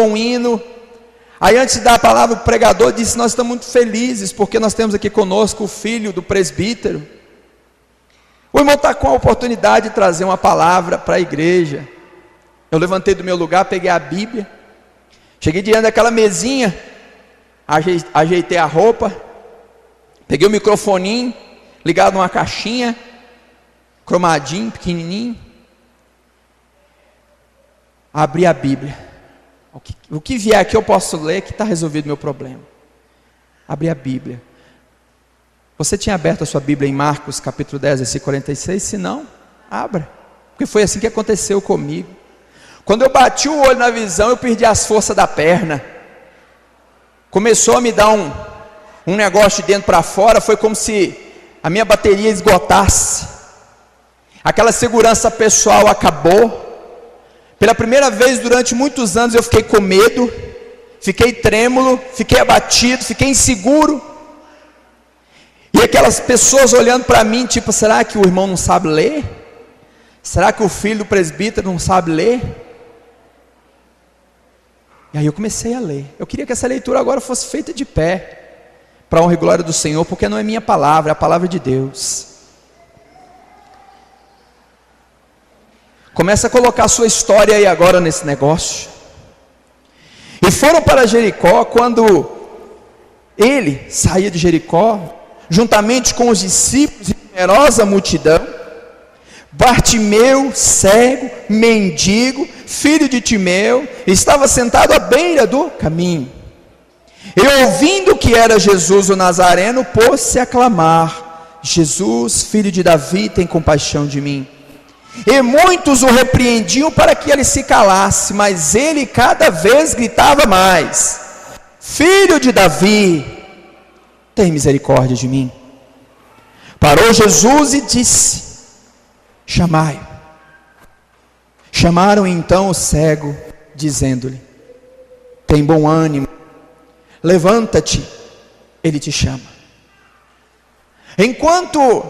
cantou um hino. Aí antes de dar a palavra, o pregador disse: nós estamos muito felizes, porque nós temos aqui conosco o filho do presbítero. O irmão está com a oportunidade de trazer uma palavra para a igreja. Eu levantei do meu lugar, peguei a Bíblia, cheguei diante daquela mesinha, ajeitei a roupa, peguei o microfoninho, ligado numa caixinha, cromadinho, pequenininho, abri a Bíblia. O que vier aqui eu posso ler, que está resolvido o meu problema. Abri a Bíblia. Você tinha aberto a sua Bíblia em Marcos capítulo 10, versículo 46? Se não, abra, porque foi assim que aconteceu comigo. Quando eu bati o olho na visão, eu perdi as forças da perna. Começou a me dar um negócio de dentro para fora. Foi como se a minha bateria esgotasse. Aquela segurança pessoal acabou. Pela primeira vez durante muitos anos eu fiquei com medo, fiquei trêmulo, fiquei abatido, fiquei inseguro. E aquelas pessoas olhando para mim, tipo, será que o irmão não sabe ler? Será que o filho do presbítero não sabe ler? E aí eu comecei a ler. Eu queria que essa leitura agora fosse feita de pé, para a honra e glória do Senhor, porque não é minha palavra, é a palavra de Deus. Começa a colocar a sua história aí agora nesse negócio. E foram para Jericó. Quando ele saía de Jericó, juntamente com os discípulos e numerosa multidão, Bartimeu, cego, mendigo, filho de Timeu, estava sentado à beira do caminho. E ouvindo que era Jesus o Nazareno, pôs-se a clamar: Jesus, filho de Davi, tem compaixão de mim. E muitos o repreendiam para que ele se calasse, mas ele cada vez gritava mais: Filho de Davi, tem misericórdia de mim. Parou Jesus e disse: chamai-o. Chamaram então o cego, dizendo-lhe: tem bom ânimo, levanta-te, ele te chama. Enquanto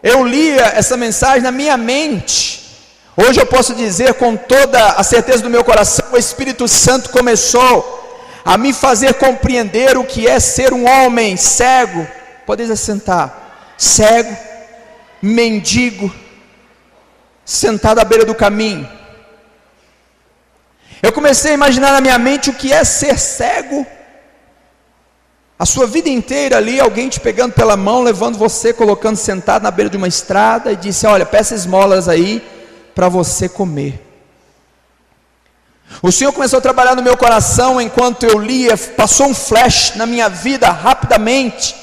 eu lia essa mensagem na minha mente, hoje eu posso dizer com toda a certeza do meu coração, o Espírito Santo começou a me fazer compreender o que é ser um homem cego. Pode sentar, cego, mendigo, sentado à beira do caminho. Eu comecei a imaginar na minha mente o que é ser cego. A sua vida inteira ali, alguém te pegando pela mão, levando você, colocando sentado na beira de uma estrada, e disse: olha, peça esmolas aí, para você comer. O Senhor começou a trabalhar no meu coração, enquanto eu lia, passou um flash na minha vida, rapidamente,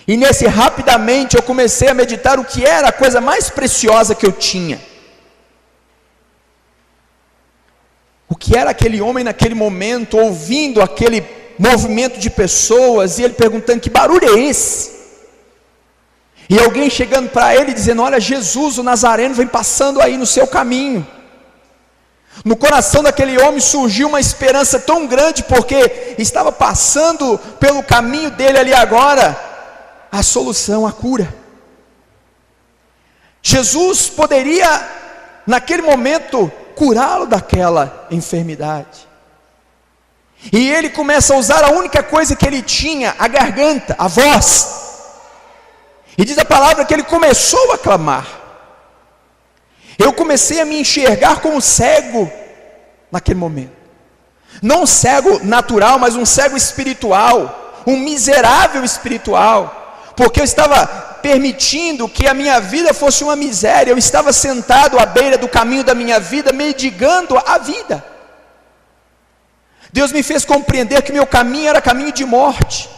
e nesse rapidamente, eu comecei a meditar o que era a coisa mais preciosa que eu tinha. O que era aquele homem naquele momento, ouvindo aquele movimento de pessoas, e ele perguntando: que barulho é esse? E alguém chegando para ele dizendo: olha, Jesus o Nazareno vem passando aí no seu caminho. No coração daquele homem surgiu uma esperança tão grande, porque estava passando pelo caminho dele ali agora a solução, a cura. Jesus poderia naquele momento curá-lo daquela enfermidade. E ele começa a usar a única coisa que ele tinha, a garganta, a voz. E diz a palavra que ele começou a clamar. Eu comecei a me enxergar como cego naquele momento. Não um cego natural, mas um cego espiritual, um miserável espiritual, porque eu estava permitindo que a minha vida fosse uma miséria. Eu estava sentado à beira do caminho da minha vida, mendigando a vida. Deus me fez compreender que meu caminho era caminho de morte.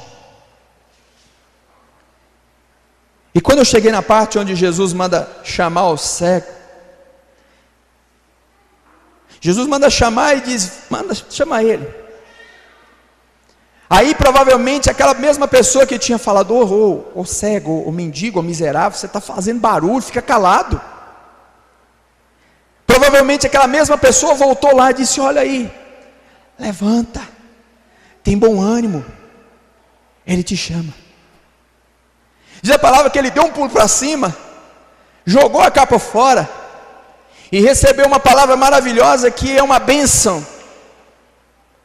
E quando eu cheguei na parte onde Jesus manda chamar o cego, Jesus manda chamar e diz: manda chamar ele. Aí provavelmente aquela mesma pessoa que tinha falado: ô cego, ô mendigo, ô miserável, você está fazendo barulho, fica calado. Provavelmente aquela mesma pessoa voltou lá e disse: olha aí, levanta, tem bom ânimo, ele te chama. Diz a palavra que ele deu um pulo para cima, jogou a capa fora, e recebeu uma palavra maravilhosa, que é uma bênção.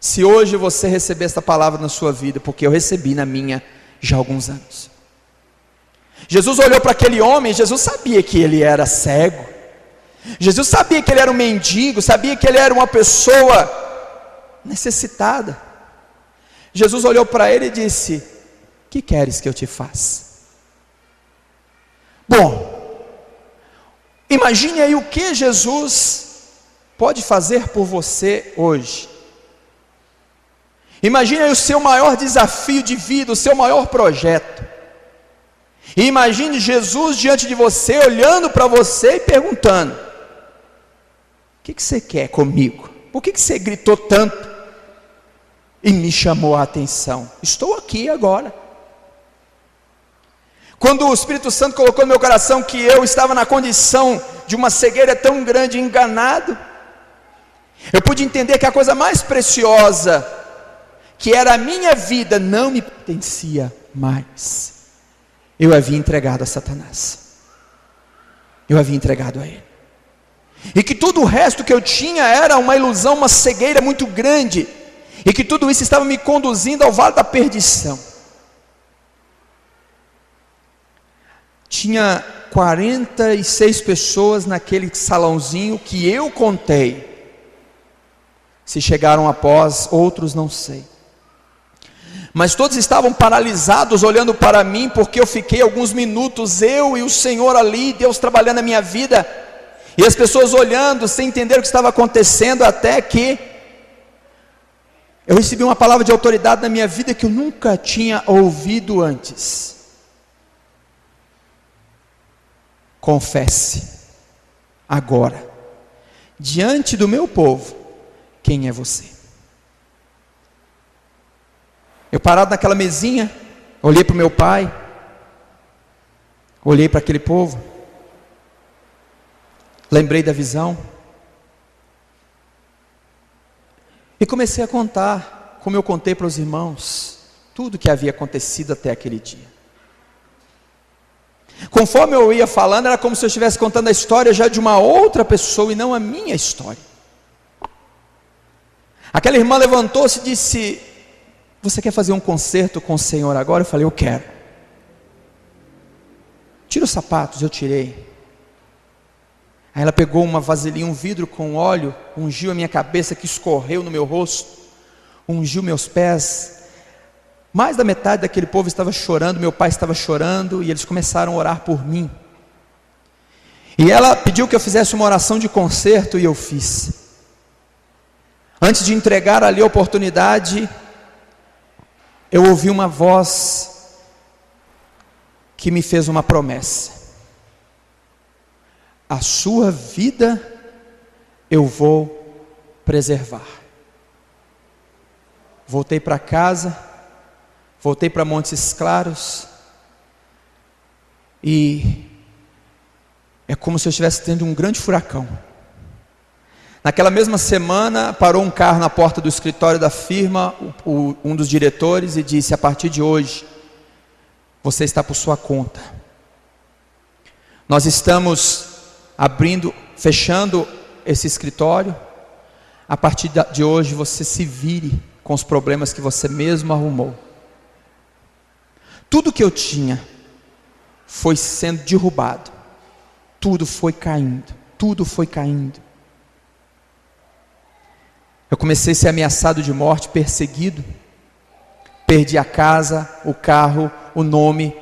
se hoje você receber essa palavra na sua vida, porque eu recebi na minha já há alguns anos. Jesus olhou para aquele homem, Jesus sabia que ele era cego, Jesus sabia que ele era um mendigo, sabia que ele era uma pessoa necessitada. Jesus olhou para ele e disse: que queres que eu te faça? Bom, imagine aí o que Jesus pode fazer por você hoje. Imagine aí o seu maior desafio de vida, o seu maior projeto. E imagine Jesus diante de você, olhando para você e perguntando: o que você quer comigo? Por que você gritou tanto e me chamou a atenção? Estou aqui agora. Quando o Espírito Santo colocou no meu coração que eu estava na condição de uma cegueira tão grande, enganado, eu pude entender que a coisa mais preciosa, que era a minha vida, não me pertencia mais. Eu havia entregado a Satanás. Eu havia entregado a ele. E que tudo o resto que eu tinha era uma ilusão, uma cegueira muito grande. E que tudo isso estava me conduzindo ao vale da perdição. Tinha 46 pessoas naquele salãozinho que eu contei. Se chegaram após, outros não sei. Mas todos estavam paralisados olhando para mim, porque eu fiquei alguns minutos, eu e o Senhor ali, Deus trabalhando na minha vida, e as pessoas olhando, sem entender o que estava acontecendo, até que eu recebi uma palavra de autoridade na minha vida que eu nunca tinha ouvido antes. Confesse agora, diante do meu povo, quem é você. Eu parado naquela mesinha, olhei para o meu pai, olhei para aquele povo, lembrei da visão, e comecei a contar, como eu contei para os irmãos, tudo que havia acontecido até aquele dia. Conforme eu ia falando, era como se eu estivesse contando a história já de uma outra pessoa e não a minha história. Aquela irmã levantou-se e disse: você quer fazer um concerto com o Senhor agora? Eu falei: eu quero. Tira os sapatos. Eu tirei. Aí ela pegou uma vasilhinha, um vidro com óleo, ungiu a minha cabeça, que escorreu no meu rosto, ungiu meus pés. Mais da metade daquele povo estava chorando, meu pai estava chorando, e eles começaram a orar por mim. E ela pediu que eu fizesse uma oração de concerto, e eu fiz. Antes de entregar ali a oportunidade, eu ouvi uma voz que me fez uma promessa: a sua vida eu vou preservar. Voltei para casa, voltei para Montes Claros, e é como se eu estivesse tendo um grande furacão. Naquela mesma semana, parou um carro na porta do escritório da firma, um dos diretores, e disse: a partir de hoje, você está por sua conta. Nós estamos fechando esse escritório. A partir de hoje, você se vire com os problemas que você mesmo arrumou. Tudo que eu tinha foi sendo derrubado. Tudo foi caindo. Tudo foi caindo. Eu comecei a ser ameaçado de morte, perseguido. Perdi a casa, o carro, o nome.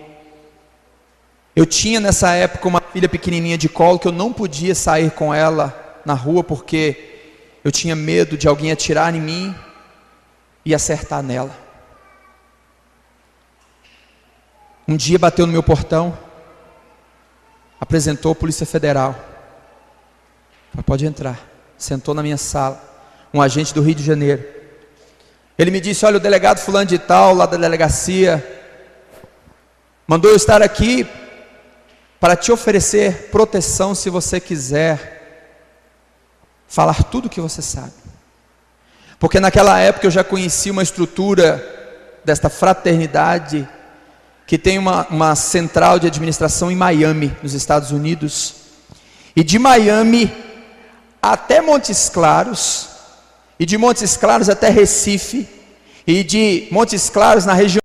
Eu tinha nessa época uma filha pequenininha de colo, que eu não podia sair com ela na rua, porque eu tinha medo de alguém atirar em mim e acertar nela. Um dia bateu no meu portão, apresentou a Polícia Federal. Falei: pode entrar. Sentou na minha sala. Um agente do Rio de Janeiro. Ele me disse: olha, o delegado fulano de tal, lá da delegacia, mandou eu estar aqui para te oferecer proteção, se você quiser falar tudo o que você sabe. Porque naquela época eu já conhecia uma estrutura desta fraternidade, que tem uma central de administração em Miami, nos Estados Unidos. E de Miami até Montes Claros, e de Montes Claros até Recife, e de Montes Claros na região